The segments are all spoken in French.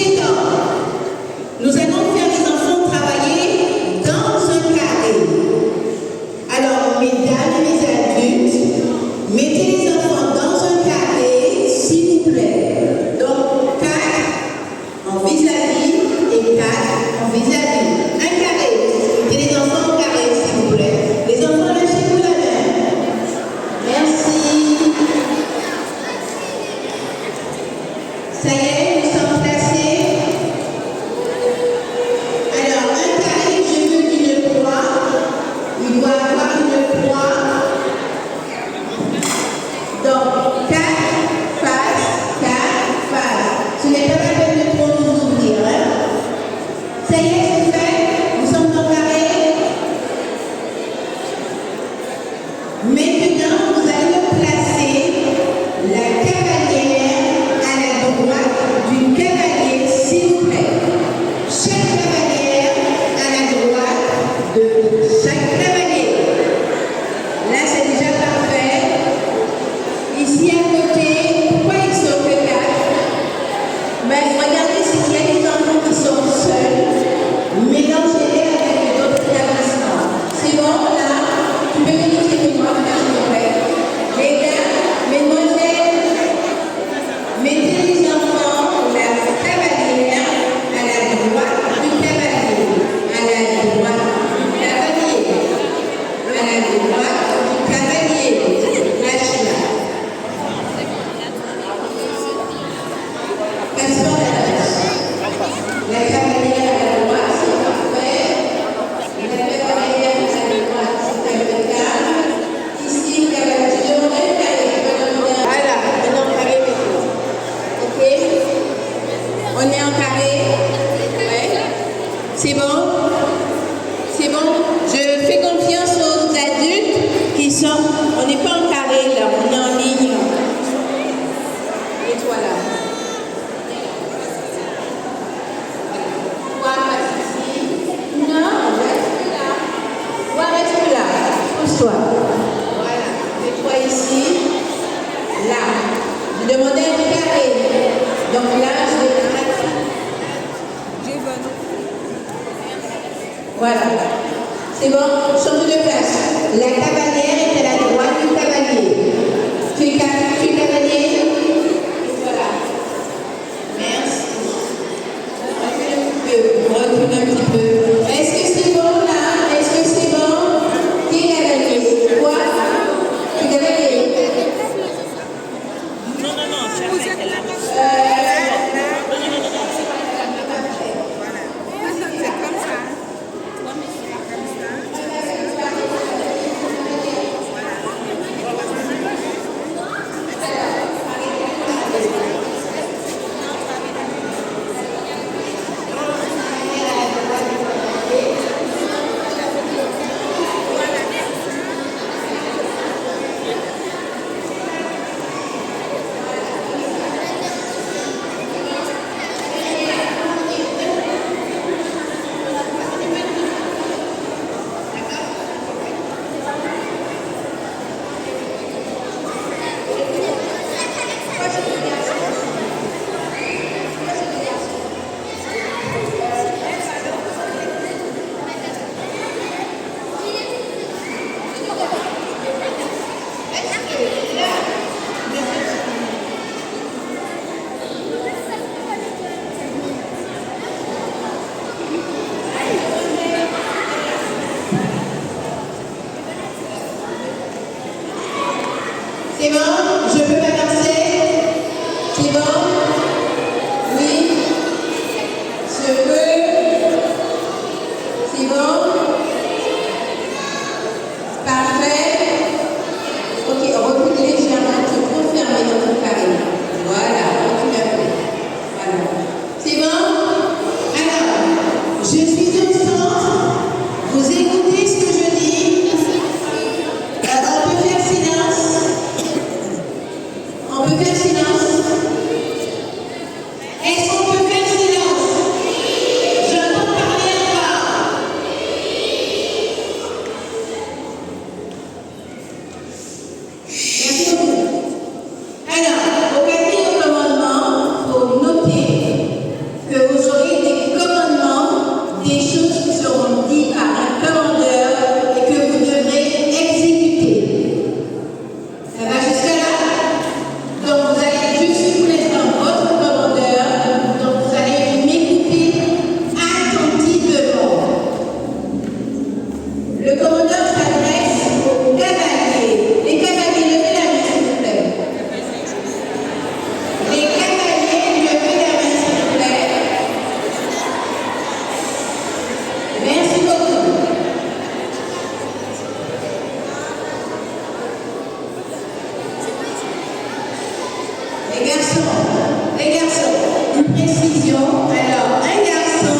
C'est donc, nous allons faire les enfants travailler dans un carré. Alors, mesdames et mes adultes, mettez les enfants dans un carré, s'il vous plaît. Donc, 4 en vis-à-vis et 4 en vis-à-vis. Un carré. Mettez les enfants au carré, s'il vous plaît. Les enfants, lâchez-vous la main. Merci. Ça y est, nous sommes placés. Alors, un carré, je veux une croix. Il doit avoir une croix. Donc, 4 faces, 4 faces. Ce n'est pas la peine de trop nous ouvrir. Hein? Ça y est, c'est fait. Nous sommes en carré. Maintenant, vous allez placer la cavalière à la droite du cavalier, s'il vous plaît. Chaque cavalière à la droite de chaque cavalier. Là, c'est déjà parfait. Ici à côté, pourquoi ils sont que 4? Mais regardez s'il y a des enfants qui sont seuls. Mélangez-les avec d'autres établissements. C'est bon, là? Tu peux venir chez moi, s'il te plaît. Les gars, mesdemoiselles, mettez les enfants, la cavalière à la droite du cavalier. À la droite du cavalier. À la droite du cavalier. Lâchez-la. Passons à la danse. La cavalière à la droite, c'est parfait. La cavalière à la droite, c'est impeccable. Ici, le cavalier, je demanderai le carré. Voilà, on est en carré maintenant. Ok? On est en carré. Ouais. C'est bon? C'est bon? Je fais confiance aux adultes qui sont. On n'est pas en carré là, on est en ligne. Et toi là. Toi, passe ici. Non, reste là. Toi, reste là. Pousse-toi. Voilà. Mets-toi ici. Là. Je demandais un carré. Donc là, je vais mettre. Voilà. C'est bon? Change de place. La cavalière est à la droite du cavalier. Tu es cavalier? Voilà. Merci. Recule un petit peu. Est-ce que c'est bon là? Est-ce que c'est bon? Qui est cavalier? Quoi? Tu es cavalier? Non, tu arrêtes là. C'est comme ça. division. Alors, un garçon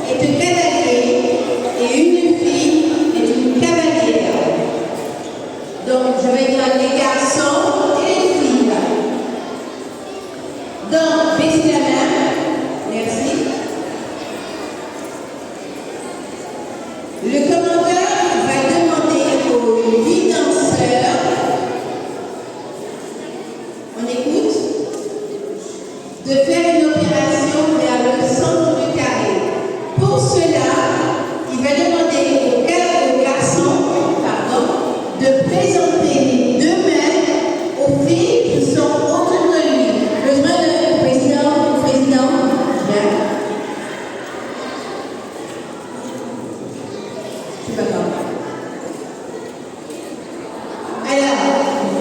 est un cavalier et une fille est une cavalière. Donc, je vais dire les garçons et les filles. Donc, baissez la main. Merci. Le commandeur va demander aux 8 danseurs, on écoute, de faire une opération vers le centre du carré. Pour cela, il va demander aux garçons de présenter les deux mains aux filles qui sont autour de lui. Besoin de président. Bien. C'est pas grave. Alors,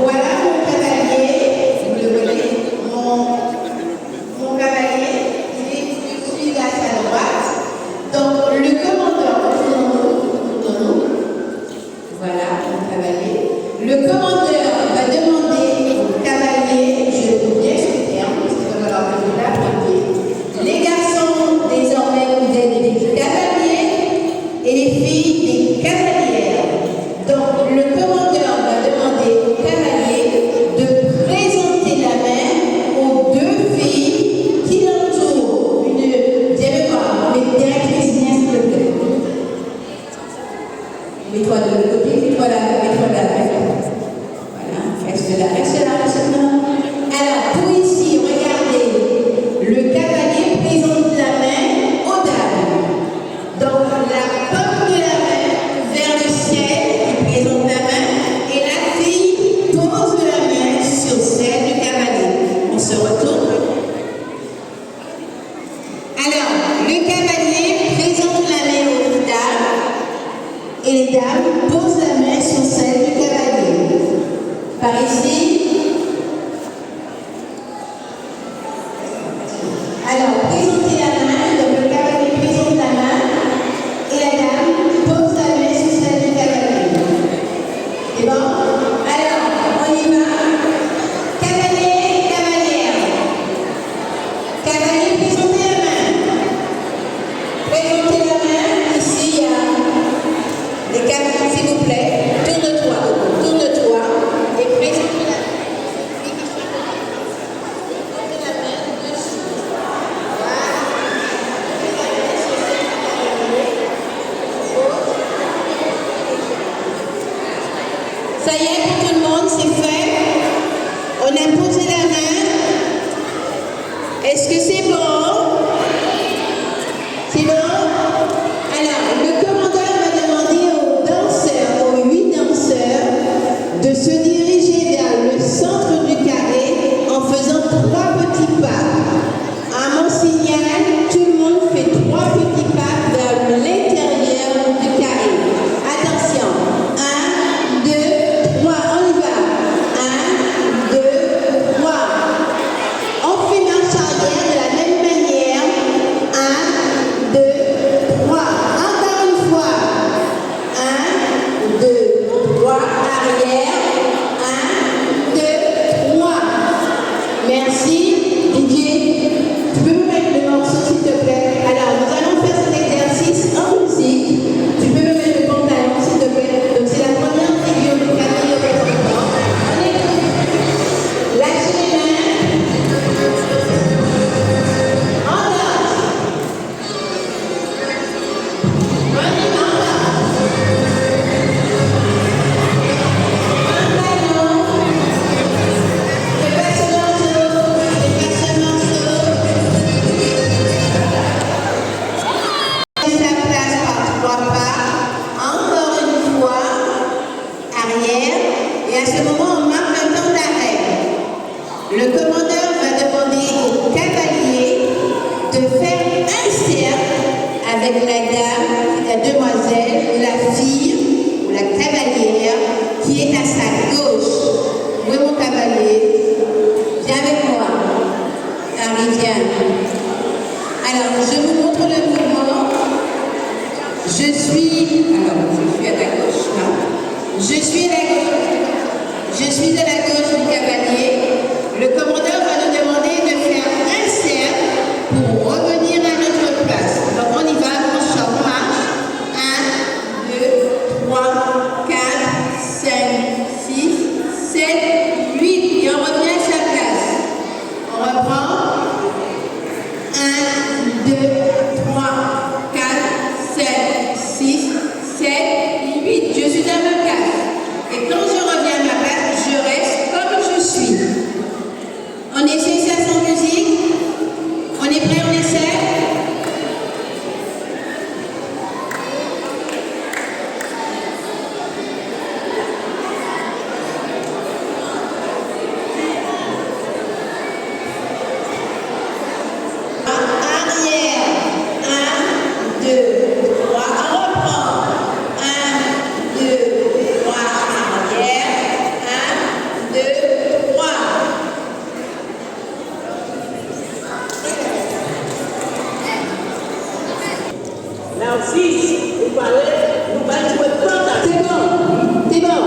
voilà mon cavalier. Vous le voyez, mon cavalier, je suis à sa droite. Donc, le commandeur, voilà, mon cavalier. Le commandeur va demander au cavalier, je vais bien ce terme, parce qu'il va falloir que vous l'appreniez. Les garçons, désormais, vous êtes des cavaliers et les filles, des cavalières. Donc, le commandeur va demander au cavalier de présenter la main aux deux filles qui l'entourent. Dites-moi quoi, mais directrice, s'il te plaît. Mets-toi de l'autre côté, mets-toi là. Voilà, reste là. Alors, pour ici, regardez, le cavalier présente la main aux dames. Donc, la paume de la main vers le ciel, il présente la main, et la fille pose la main sur celle du cavalier. On se retourne. Alors, le cavalier présente la main aux dames, et les dames posent la main sur celle du cavalier. Par ici. Alors, présentez la main, donc le cavalier présente la main et la dame pose la main sur celle du cavalier. C'est bon? Alors, on y va. Cavalier, cavalière. Cavalier, présentez la main. Présentez la main. Ici, il y a des cavaliers, s'il vous plaît. Tourne-toi et présente la main. Ça y est pour tout le monde, c'est fait. On a posé la main. Est-ce que c'est bon? C'est bon? Alors, le commandeur va demander aux danseurs, aux 8 danseurs, de se diriger vers le centre du carré en faisant 3 petits pas. À mon signal, tout le monde fait 3 petits pas vers l'intérieur du carré. Attention. 1, 2, 3, on y va. 1, 2, 3. On fait marche arrière de la même manière. 1, 2, 3. Encore une fois. 1, 2, 3. Arrière. 1, 2, 3. Merci. Didier, tu peux me mettre le morceau s'il te plaît? Alors, nous allons faire cet exercice en musique. Tu peux me mettre le pantalon s'il te plaît? Donc, c'est la première figure du cavalier au président. On écoute. Lâchez les mains. On danse. On y va. Pantalon. Dépasse le morceau. Sa place par 3 pas, encore une fois, arrière, et à ce moment, on marque un temps d'arrêt. Le commandeur va demander au cavalier de faire un cercle avec la dame, la demoiselle, ou la fille, ou la cavalière, qui est à sa gauche. Où est mon cavalier? Viens avec moi. Harry, viens. Alors, je vous montre le mouvement. Je suis à ta gauche, là. Je suis à la gauche du cavalier. Le commandeur va nous demander de faire un cercle pour 2, 3, 4, 5, 6, 7, 8. Je suis à ma place. Et quand je reviens à ma place, je reste comme je suis. On essaie ça sans musique. On est prêt, on essaie. Now, 6, vous parlez, nous allons jouer pendant. C'est bon, c'est bon.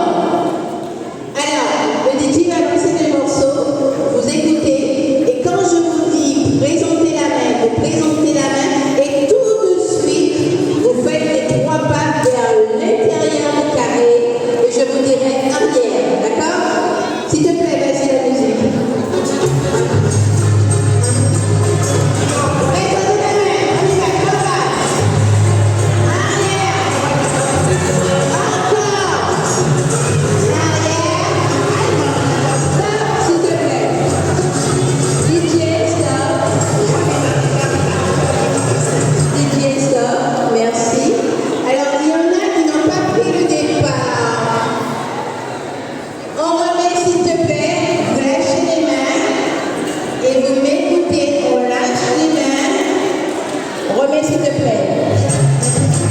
Alors, le DJ va lancer des morceaux, vous écoutez, et quand je vous dis présentez la main, vous présentez la main, et tout de suite, vous faites les 3 pas vers l'intérieur du carré, et je vous dirai arrière, d'accord? S'il te plaît, vas-y la musique. Remets s'il te plaît.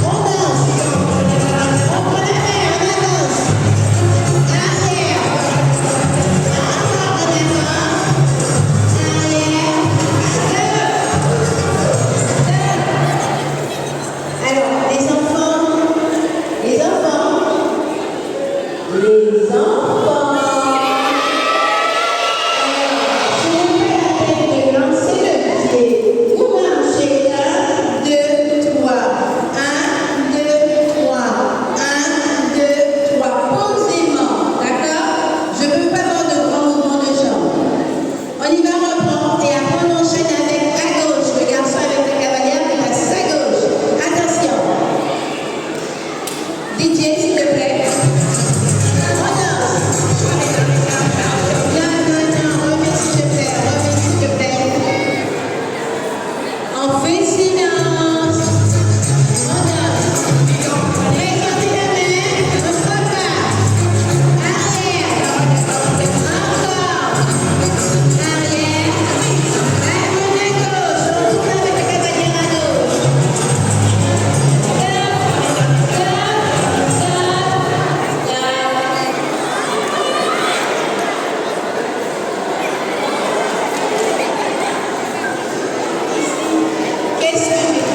On danse. On prend la main, on avance. Arrière. Encore on avance. Arrière. Alors, les enfants. Les enfants. Les enfants. Je vous fais la peine de lancer le pied. Vous marchez là. 2, 3, 1, 2, 3, 1, 2, 3, posément, d'accord? Je ne veux pas avoir de grands mouvements de jambes. On y va, on reprend, et après on enchaîne avec à gauche, le garçon avec la cavalière qui passe à gauche. Attention. DJ, s'il te plaît. On danse. Non, remets s'il te plaît, remets s'il te plaît. On fait silence. On danse. Présentez la main. On se repart. Arrière. Encore. Arrière. Main à gauche. On tourne avec la cavalière à gauche. Qu'est-ce que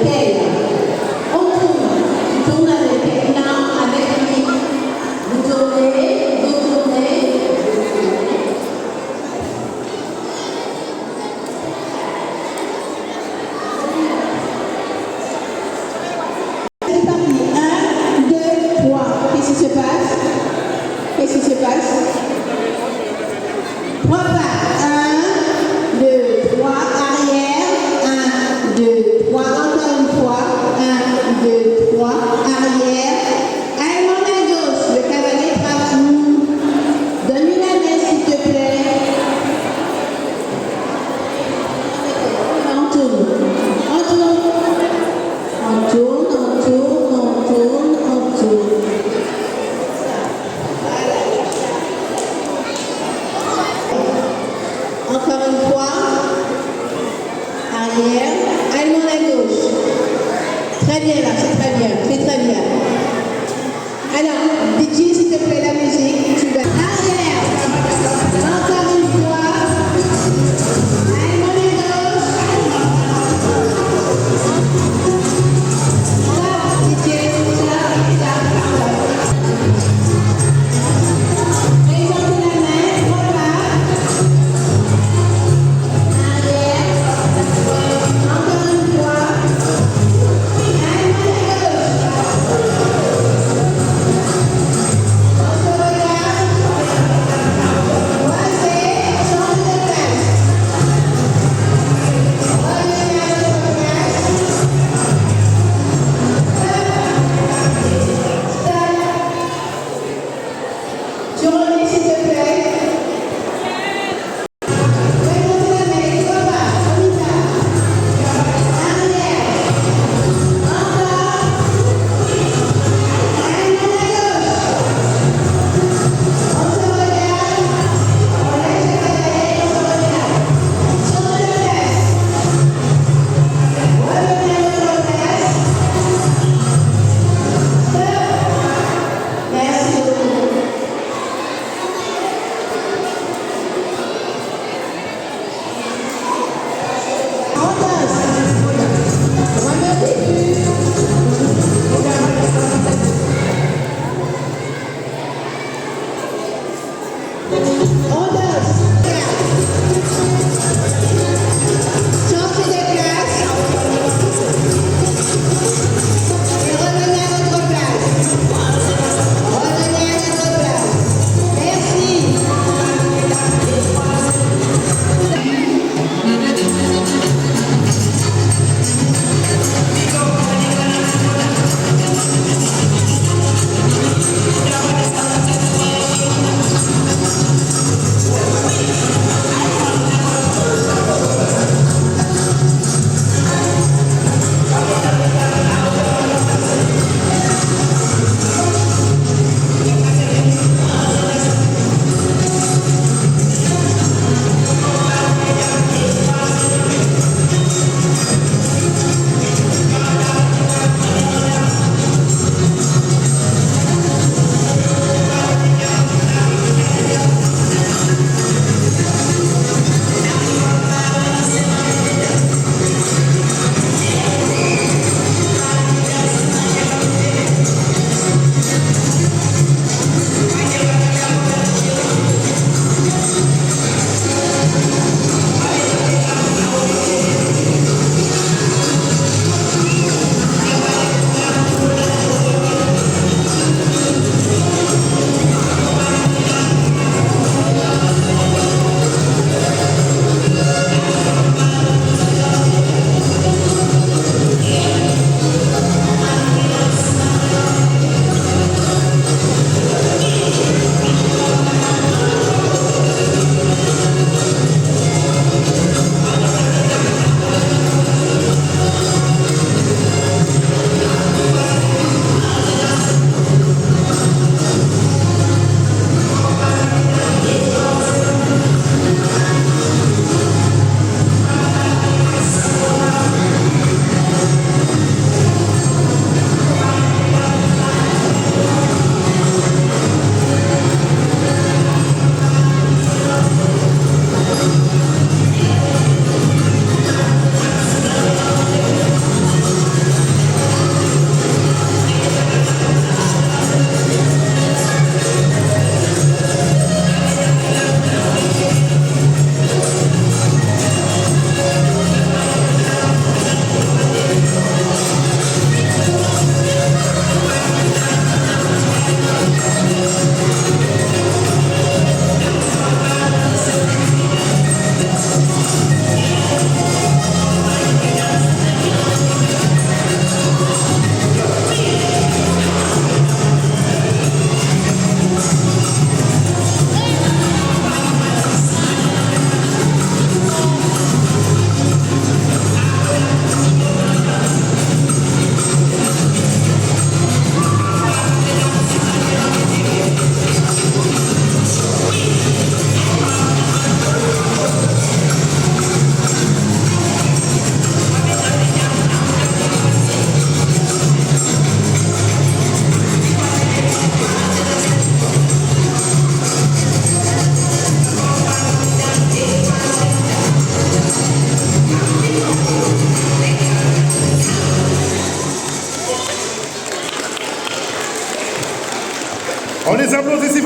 elle. On tourne. Tu tournes avec elle. Non, avec lui. Vous tournez, vous tournez. C'est parti. 1, 2, 3. Qu'est-ce qui se passe? Qu'est-ce qui se passe? 3 pas. 1, 2, 3. Arrière. 1, 2, 3. Encore une fois. 1, 2, 3. Arrière. Allez, monte à gauche. Le cavalier travaille. Donne-lui la main, s'il te plaît. On tourne. On tourne. On tourne, on tourne, on tourne, on tourne. Encore une fois. Arrière. Allez, monte à gauche. Très bien là, c'est très bien, c'est très bien. Alors, DJ, s'il te plaît, la musique. Tu vas. Arrière. Encore une fois. Allez, monte à gauche. Stop, DJ. Stop, stop, stop. Présentez la main, 3 pas. Arrière. Encore une fois. Allez, monte à gauche. On se regarde.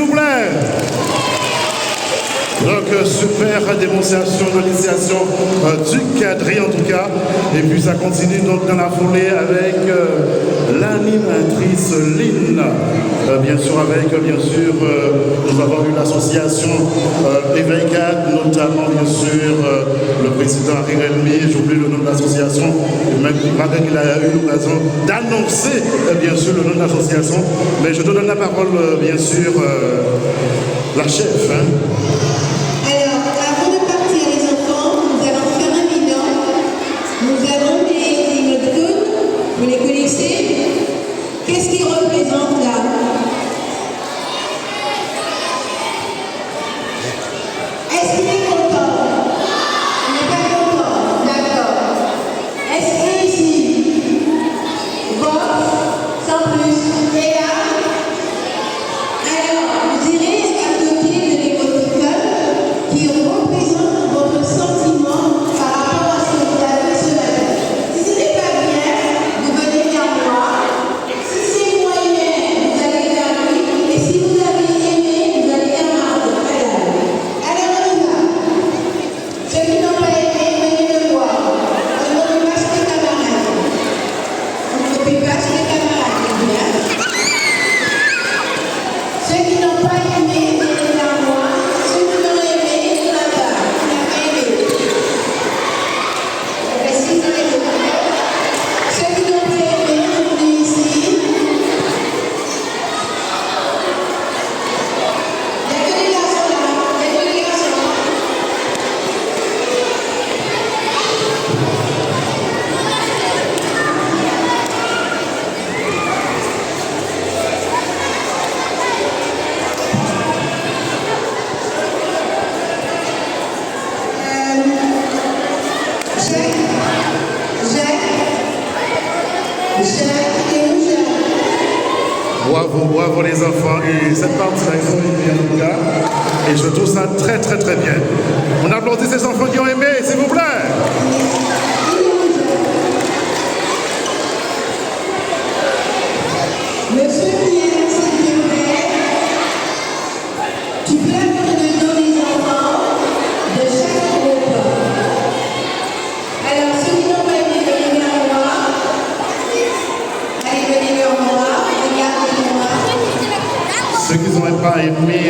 vous plaît. Donc, super démonstration de l'initiation du quadrille en tout cas. Et puis ça continue donc dans la foulée avec l'animatrice Lynn. Bien sûr, nous avons eu l'association Éveil 4, notamment bien sûr le président Harry Relmi, j'oublie le nom de l'association, même malgré qu'il a eu l'occasion d'annoncer bien sûr le nom de l'association. Mais je donne la parole bien sûr la chef. Alors, avant de partir les enfants, nous allons faire un bilan. Nous avons des émoticônes, vous les connaissez. Qu'est-ce qu'ils représentent là? Est-ce qu'il est content? Il n'est pas content, d'accord. Est-ce qu'il est ici? Bon, sans plus. Et là? Alors, vous irez à côté de l'émoticône qui représente votre sentiment par rapport à ce que vous avez ce matin. Si ce n'est pas bien, vous venez vers moi. Si c'est moyen, vous allez vers lui. Et si vous avez aimé, vous allez vers Margot. Alors on y va. Ceux qui n'ont pas aimé, venez me voir. On ne copie pas sur les camarades. On ne copie pas sur les camarades, c'est bien. Ceux qui n'ont pas aimé, venez vers moi. Ceux qui ont aimé, il n'y en a pas. Il n'y a pas aimé. Mais si vous avez aimé, ceux qui n'ont pas aimé, vous venez ici. Il n'y a que des garçons là. Il n'y a que des garçons. Jacques et où Jacques? Bravo les enfants. Et cette partie-là, ils ont aimé en tout cas. Et je trouve ça très très très bien. On applaudit ces enfants qui ont aimé, s'il vous plaît. Monsieur Pierre, s'il te plaît, tu peux mettre le nom des enfants de chaque groupe. Alors, ceux qui n'ont pas aimé, venez vers moi. Allez, venez vers moi. Regardez-moi. Ceux qui n'ont pas aimé